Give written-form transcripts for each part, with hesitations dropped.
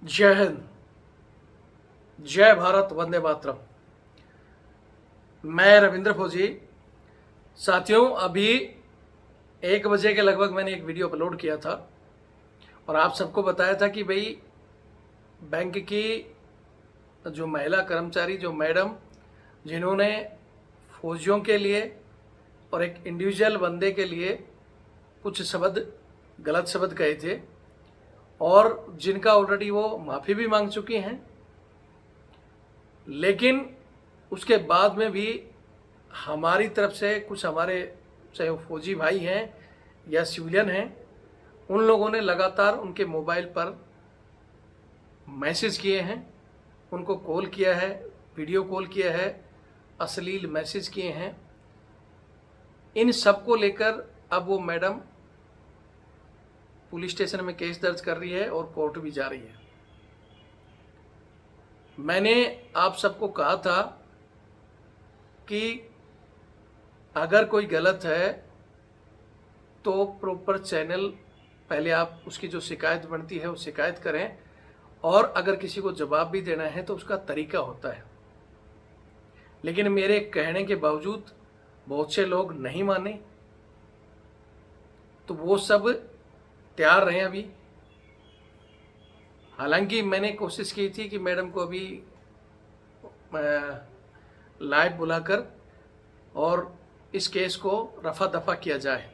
जय हिंद, जय भारत, वंदे मातरम। मैं रविंद्र फौजी। साथियों, अभी 1 बजे के लगभग मैंने एक वीडियो अपलोड किया था और आप सबको बताया था कि भाई बैंक की जो महिला कर्मचारी, जो मैडम, जिन्होंने फौजियों के लिए और एक इंडिविजुअल बंदे के लिए कुछ शब्द, गलत शब्द कहे थे और जिनका ऑलरेडी वो माफ़ी भी मांग चुकी हैं, लेकिन उसके बाद में भी हमारी तरफ से कुछ, हमारे चाहे वो फौजी भाई हैं या सिविलियन हैं, उन लोगों ने लगातार उनके मोबाइल पर मैसेज किए हैं, उनको कॉल किया है, वीडियो कॉल किया है, अश्लील मैसेज किए हैं। इन सब को लेकर अब वो मैडम पुलिस स्टेशन में केस दर्ज कर रही है और कोर्ट भी जा रही है। मैंने आप सबको कहा था कि अगर कोई गलत है तो प्रॉपर चैनल, पहले आप उसकी जो शिकायत बनती है वो शिकायत करें, और अगर किसी को जवाब भी देना है तो उसका तरीका होता है। लेकिन मेरे कहने के बावजूद बहुत से लोग नहीं माने, तो वो सब तैयार रहे अभी। हालांकि मैंने कोशिश की थी कि मैडम को अभी लाइव बुलाकर और इस केस को रफा दफा किया जाए,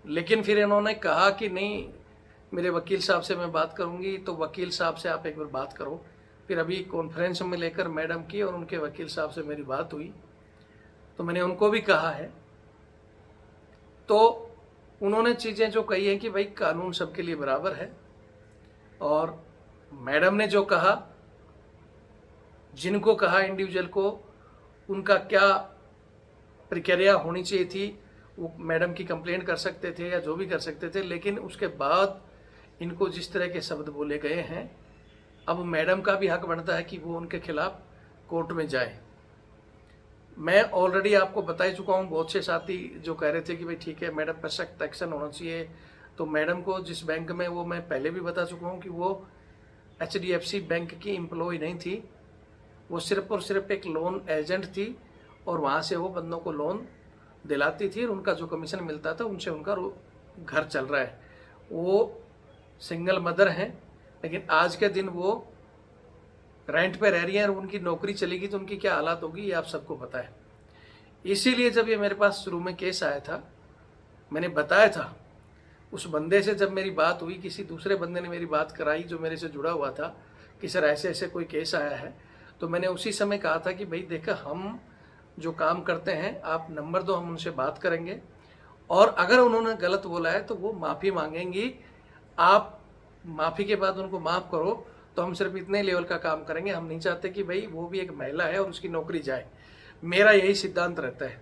लेकिन फिर इन्होंने कहा कि नहीं, मेरे वकील साहब से मैं बात करूंगी। तो वकील साहब से आप एक बार बात करो। फिर अभी कॉन्फ्रेंस में लेकर मैडम की और उनके वकील साहब से मेरी बात हुई, तो मैंने उनको भी कहा है। तो उन्होंने चीज़ें जो कही हैं कि भाई कानून सबके लिए बराबर है, और मैडम ने जो कहा, जिनको कहा इंडिविजुअल को, उनका क्या प्रक्रिया होनी चाहिए थी, वो मैडम की कंप्लेंट कर सकते थे या जो भी कर सकते थे। लेकिन उसके बाद इनको जिस तरह के शब्द बोले गए हैं, अब मैडम का भी हक बनता है कि वो उनके खिलाफ कोर्ट में जाए। मैं ऑलरेडी आपको बता ही चुका हूँ। बहुत से साथी जो कह रहे थे कि भाई ठीक है, मैडम पर सख्त एक्शन होना चाहिए, तो मैडम को जिस बैंक में, वो मैं पहले भी बता चुका हूँ कि वो HDFC बैंक की एम्प्लॉय नहीं थी, वो सिर्फ और सिर्फ एक लोन एजेंट थी, और वहाँ से वो बंदों को लोन दिलाती थी और उनका जो कमीशन मिलता था उनसे उनका घर चल रहा है। वो सिंगल मदर हैं, लेकिन आज के दिन वो रेंट पे रह रही हैं और उनकी नौकरी चलेगी तो उनकी क्या हालात होगी, ये आप सबको पता है। इसीलिए जब ये मेरे पास शुरू में केस आया था, मैंने बताया था उस बंदे से, जब मेरी बात हुई, किसी दूसरे बंदे ने मेरी बात कराई जो मेरे से जुड़ा हुआ था कि सर ऐसे ऐसे कोई केस आया है, तो मैंने उसी समय कहा था कि भाई देखा, हम जो काम करते हैं, आप नंबर दो, हम उनसे बात करेंगे, और अगर उन्होंने गलत बोला है तो वो माफ़ी मांगेंगी। आप माफ़ी के बाद उनको माफ़ करो, तो हम सिर्फ इतने लेवल का काम करेंगे। हम नहीं चाहते कि भाई वो भी एक महिला है और उसकी नौकरी जाए। मेरा यही सिद्धांत रहता है।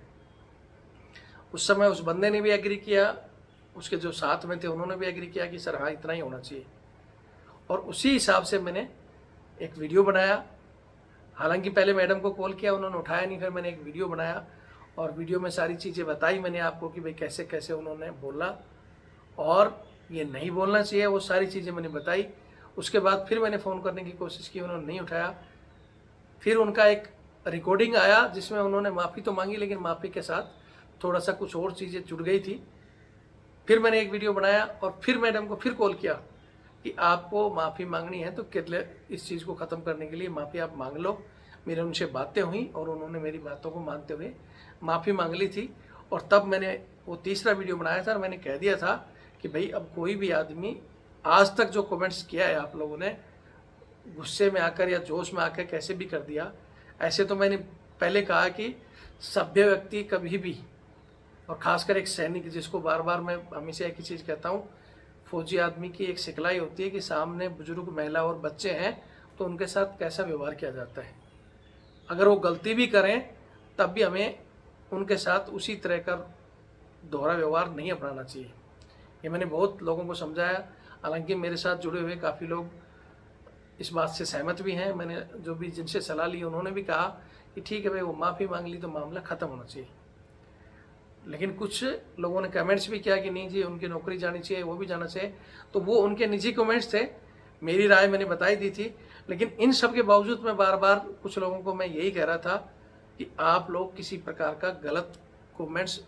उस समय उस बंदे ने भी एग्री किया, उसके जो साथ में थे उन्होंने भी एग्री किया कि सर हाँ, इतना ही होना चाहिए, और उसी हिसाब से मैंने एक वीडियो बनाया। हालांकि पहले मैडम को कॉल किया, उन्होंने उठाया नहीं, फिर मैंने एक वीडियो बनाया और वीडियो में सारी चीज़ें बताई मैंने आपको कि भाई कैसे कैसे उन्होंने बोला और ये नहीं बोलना चाहिए, वो सारी चीज़ें मैंने बताई। उसके बाद फिर मैंने फ़ोन करने की कोशिश की, उन्होंने नहीं उठाया। फिर उनका एक रिकॉर्डिंग आया जिसमें उन्होंने माफ़ी तो मांगी, लेकिन माफ़ी के साथ थोड़ा सा कुछ और चीज़ें जुड़ गई थी। फिर मैंने एक वीडियो बनाया और फिर मैडम को फिर कॉल किया कि आपको माफ़ी मांगनी है तो इस चीज़ को ख़त्म करने के लिए माफ़ी आप मांग लो। मेरे उनसे बातें हुई और उन्होंने मेरी बातों को मानते हुए माफ़ी मांग ली थी। और तब मैंने वो तीसरा वीडियो बनाया था और मैंने कह दिया था कि भाई अब कोई भी आदमी, आज तक जो कमेंट्स किया है आप लोगों ने, गुस्से में आकर या जोश में आकर कैसे भी कर दिया, ऐसे तो मैंने पहले कहा कि सभ्य व्यक्ति कभी भी, और ख़ासकर एक सैनिक, जिसको बार बार मैं हमेशा एक ही चीज़ कहता हूँ, फौजी आदमी की एक सिखलाई होती है कि सामने बुजुर्ग, महिला और बच्चे हैं तो उनके साथ कैसा व्यवहार किया जाता है। अगर वो गलती भी करें तब भी हमें उनके साथ उसी तरह का दोहरा व्यवहार नहीं अपनाना चाहिए। ये मैंने बहुत लोगों को समझाया। हालांकि मेरे साथ जुड़े हुए काफ़ी लोग इस बात से सहमत भी हैं। मैंने जो भी जिनसे सलाह ली उन्होंने भी कहा कि ठीक है भाई, वो माफ़ी मांग ली तो मामला ख़त्म होना चाहिए। लेकिन कुछ लोगों ने कमेंट्स भी किया कि नहीं जी, उनकी नौकरी जानी चाहिए, वो भी जाना चाहिए। तो वो उनके निजी कमेंट्स थे। मेरी राय मैंने बताई दी थी, लेकिन इन सब के बावजूद मैं बार बार कुछ लोगों को मैं यही कह रहा था कि आप लोग किसी प्रकार का गलत कमेंट्स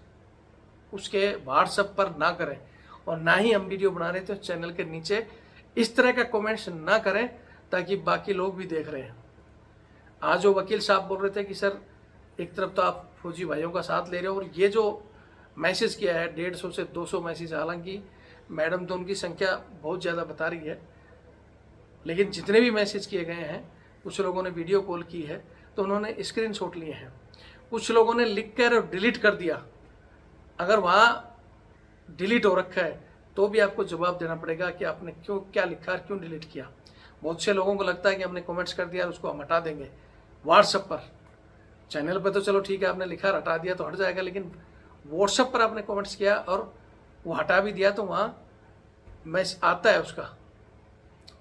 उसके व्हाट्सएप पर ना करें, और ना ही हम वीडियो बना रहे तो चैनल के नीचे इस तरह का कमेंट्स ना करें, ताकि बाकी लोग भी देख रहे हैं। आज जो वकील साहब बोल रहे थे कि सर एक तरफ तो आप फौजी भाइयों का साथ ले रहे हो, और ये जो मैसेज किया है 150 से 200 मैसेज, हालांकि मैडम तो उनकी संख्या बहुत ज़्यादा बता रही है, लेकिन जितने भी मैसेज किए गए हैं, कुछ लोगों ने वीडियो कॉल की है तो उन्होंने स्क्रीनशॉट लिए हैं, कुछ लोगों ने लिख कर डिलीट कर दिया। अगर वहाँ डिलीट हो रखा है तो भी आपको जवाब देना पड़ेगा कि आपने क्यों, क्या लिखा और क्यों डिलीट किया। बहुत से लोगों को लगता है कि हमने कमेंट्स कर दिया और उसको हम हटा देंगे व्हाट्सएप पर। चैनल पर तो चलो ठीक है, आपने लिखा हटा दिया तो हट जाएगा, लेकिन व्हाट्सएप पर आपने कमेंट्स किया और वो हटा भी दिया तो वहाँ मैसेज आता है, उसका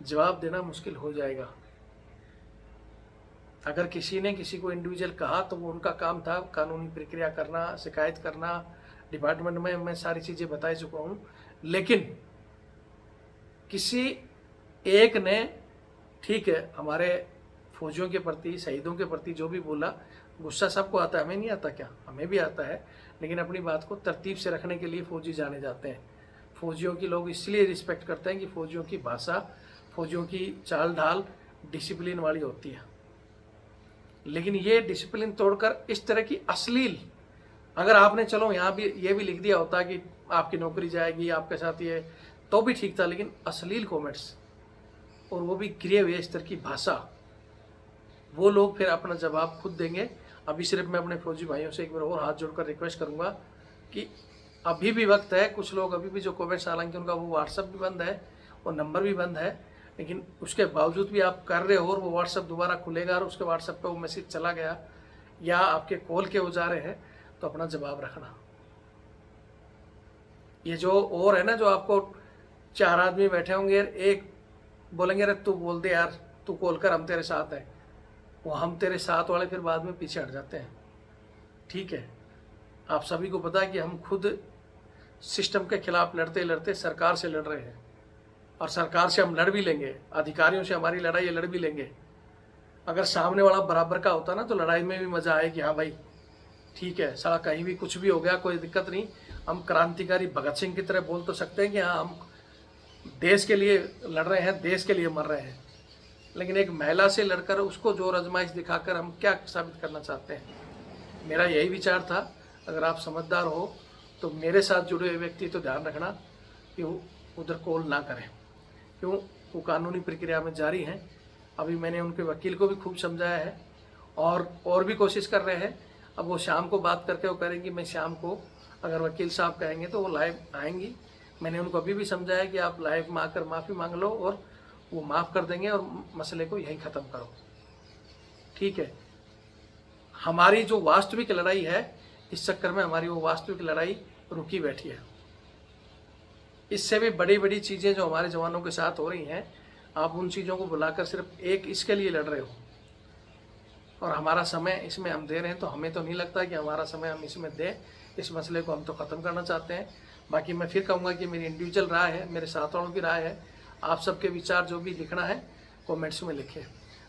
जवाब देना मुश्किल हो जाएगा। अगर किसी ने किसी को इंडिविजुअल कहा तो वो उनका काम था, कानूनी प्रक्रिया करना, शिकायत करना, डिपार्टमेंट में मैं सारी चीज़ें बता चुका हूँ। लेकिन किसी एक ने, ठीक है, हमारे फौजियों के प्रति, शहीदों के प्रति जो भी बोला, गुस्सा सबको आता है, हमें नहीं आता क्या? हमें भी आता है, लेकिन अपनी बात को तरतीब से रखने के लिए फौजी जाने जाते हैं। फौजियों की लोग इसलिए रिस्पेक्ट करते हैं कि फौजियों की भाषा, फौजियों की चाल ढाल डिसिप्लिन वाली होती है। लेकिन ये डिसिप्लिन तोड़कर इस तरह की अश्लील, अगर आपने चलो यहाँ भी ये भी लिख दिया होता कि आपकी नौकरी जाएगी, आपके साथ ये, तो भी ठीक था, लेकिन अश्लील कमेंट्स और वो भी गिरे हुए स्तर की भाषा, वो लोग फिर अपना जवाब खुद देंगे। अभी सिर्फ मैं अपने फौजी भाइयों से एक बार और हाथ जोड़कर रिक्वेस्ट करूंगा कि अभी भी वक्त है। कुछ लोग अभी भी जो कमेंट्स, हालांकि उनका वो व्हाट्सएप भी बंद है और नंबर भी बंद है, लेकिन उसके बावजूद भी आप कर रहे हो और वो व्हाट्सएप दोबारा खुलेगा और उसके व्हाट्सएप पे वो मैसेज चला गया या आपके कॉल के हो जा रहे हैं, तो अपना जवाब रखना। ये जो और है ना, जो आपको 4 आदमी बैठे होंगे, एक बोलेंगे अरे तू बोल दे यार, तू कॉल कर, हम तेरे साथ हैं, वो हम तेरे साथ वाले फिर बाद में पीछे हट जाते हैं। ठीक है, आप सभी को पता है कि हम खुद सिस्टम के खिलाफ लड़ते लड़ते सरकार से लड़ रहे हैं, और सरकार से हम लड़ भी लेंगे, अधिकारियों से हमारी लड़ाई है, लड़ भी लेंगे। अगर सामने वाला बराबर का होता ना तो लड़ाई में भी मजा आए कि हाँ भाई ठीक है, साला कहीं भी कुछ भी हो गया, कोई दिक्कत नहीं, हम क्रांतिकारी भगत सिंह की तरह बोल तो सकते हैं कि हाँ हम देश के लिए लड़ रहे हैं, देश के लिए मर रहे हैं। लेकिन एक महिला से लड़कर उसको जोर आजमाइश दिखाकर हम क्या साबित करना चाहते हैं? मेरा यही विचार था। अगर आप समझदार हो तो मेरे साथ जुड़े हुए व्यक्ति तो ध्यान रखना कि वो उधर कॉल ना करें, क्यों? वो कानूनी प्रक्रिया में जारी हैं। अभी मैंने उनके वकील को भी खूब समझाया है और भी कोशिश कर रहे हैं। अब वो शाम को बात करके वो करेंगी, मैं शाम को अगर वकील साहब कहेंगे तो वो लाइव आएंगी। मैंने उनको अभी भी समझाया कि आप लाइव में आकर माफ़ी मांग लो और वो माफ़ कर देंगे और मसले को यहीं ख़त्म करो। ठीक है, हमारी जो वास्तविक लड़ाई है, इस चक्कर में हमारी वो वास्तविक लड़ाई रुकी बैठी है। इससे भी बड़ी बड़ी चीज़ें जो हमारे जवानों के साथ हो रही हैं, आप उन चीज़ों को बुलाकर सिर्फ एक इसके लिए लड़ रहे हो, और हमारा समय इसमें हम दे रहे हैं, तो हमें तो नहीं लगता कि हमारा समय हम इसमें दें। इस मसले को हम तो ख़त्म करना चाहते हैं। बाकी मैं फिर कहूँगा कि मेरी इंडिविजुअल राय है, मेरे साथ वालों की राय है। आप सबके विचार जो भी लिखना है कमेंट्स में लिखें।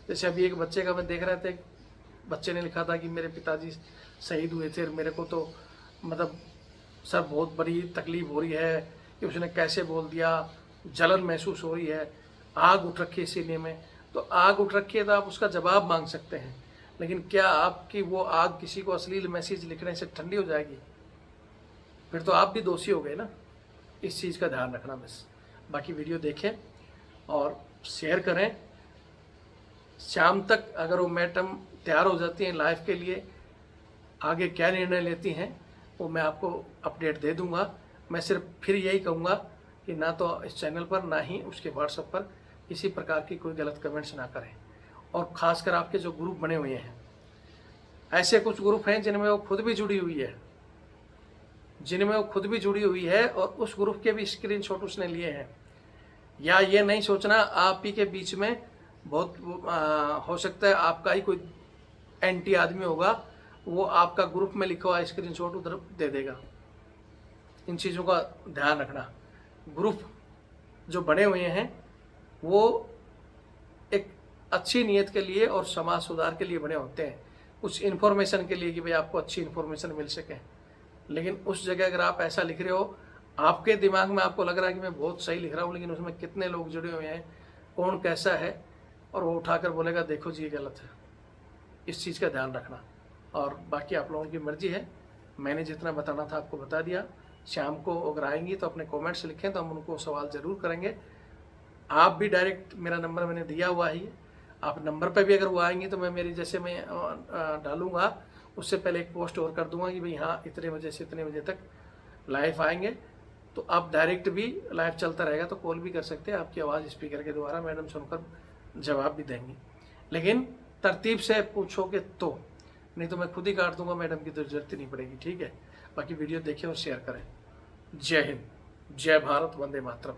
जैसे अभी एक बच्चे का मैं देख रहे थे, बच्चे ने लिखा था कि मेरे पिताजी शहीद हुए थे और मेरे को तो मतलब सर बहुत बड़ी तकलीफ़ हो रही है कि उसने कैसे बोल दिया, जलन महसूस हो रही है, आग उठ रखी है सीने में। तो आग उठ रखी है तो आप उसका जवाब मांग सकते हैं, लेकिन क्या आपकी वो आग किसी को अश्लील मैसेज लिखने से ठंडी हो जाएगी? फिर तो आप भी दोषी हो गए ना। इस चीज़ का ध्यान रखना बस। बाकी वीडियो देखें और शेयर करें। शाम तक अगर वो मैडम तैयार हो जाती हैं लाइव के लिए, आगे क्या निर्णय लेती हैं वो मैं आपको अपडेट दे दूंगा। मैं सिर्फ फिर यही कहूँगा कि ना तो इस चैनल पर ना ही उसके व्हाट्सएप पर किसी प्रकार की कोई गलत कमेंट्स ना करें। और ख़ासकर आपके जो ग्रुप बने हुए हैं, ऐसे कुछ ग्रुप हैं जिनमें वो खुद भी जुड़ी हुई है, और उस ग्रुप के भी स्क्रीनशॉट उसने लिए हैं। या ये नहीं सोचना आप ही के बीच में बहुत हो सकता है आपका ही कोई एंटी आदमी होगा, वो आपका ग्रुप में लिखा हुआ स्क्रीनशॉट उधर दे देगा। इन चीज़ों का ध्यान रखना। ग्रुप जो बने हुए हैं वो अच्छी नीयत के लिए और समाज सुधार के लिए बने होते हैं, कुछ इन्फॉर्मेशन के लिए कि भाई आपको अच्छी इन्फॉर्मेशन मिल सके। लेकिन उस जगह अगर आप ऐसा लिख रहे हो, आपके दिमाग में आपको लग रहा है कि मैं बहुत सही लिख रहा हूँ, लेकिन उसमें कितने लोग जुड़े हुए हैं, कौन कैसा है, और वो उठाकर बोलेगा देखो जी ये गलत है। इस चीज़ का ध्यान रखना। और बाकी आप लोगों की मर्जी है, मैंने जितना बताना था आपको बता दिया। शाम को अगर आएंगी तो अपने कमेंट्स लिखें, तो हम उनको सवाल ज़रूर करेंगे। आप भी डायरेक्ट, मेरा नंबर मैंने दिया हुआ ही है, आप नंबर पे भी अगर वो आएंगी तो मैं मेरी जैसे मैं डालूंगा उससे पहले एक पोस्ट और कर दूंगा कि भाई हाँ इतने बजे से इतने बजे तक लाइव आएंगे, तो आप डायरेक्ट भी लाइव चलता रहेगा तो कॉल भी कर सकते हैं। आपकी आवाज़ स्पीकर के द्वारा मैडम सुनकर जवाब भी देंगी, लेकिन तरतीब से पूछोगे तो, नहीं तो मैं खुद ही काट दूंगा, मैडम की तो जरूरत ही नहीं पड़ेगी। ठीक है, बाकी वीडियो देखें और शेयर करें। जय हिंद, जय भारत, वंदे मातरम।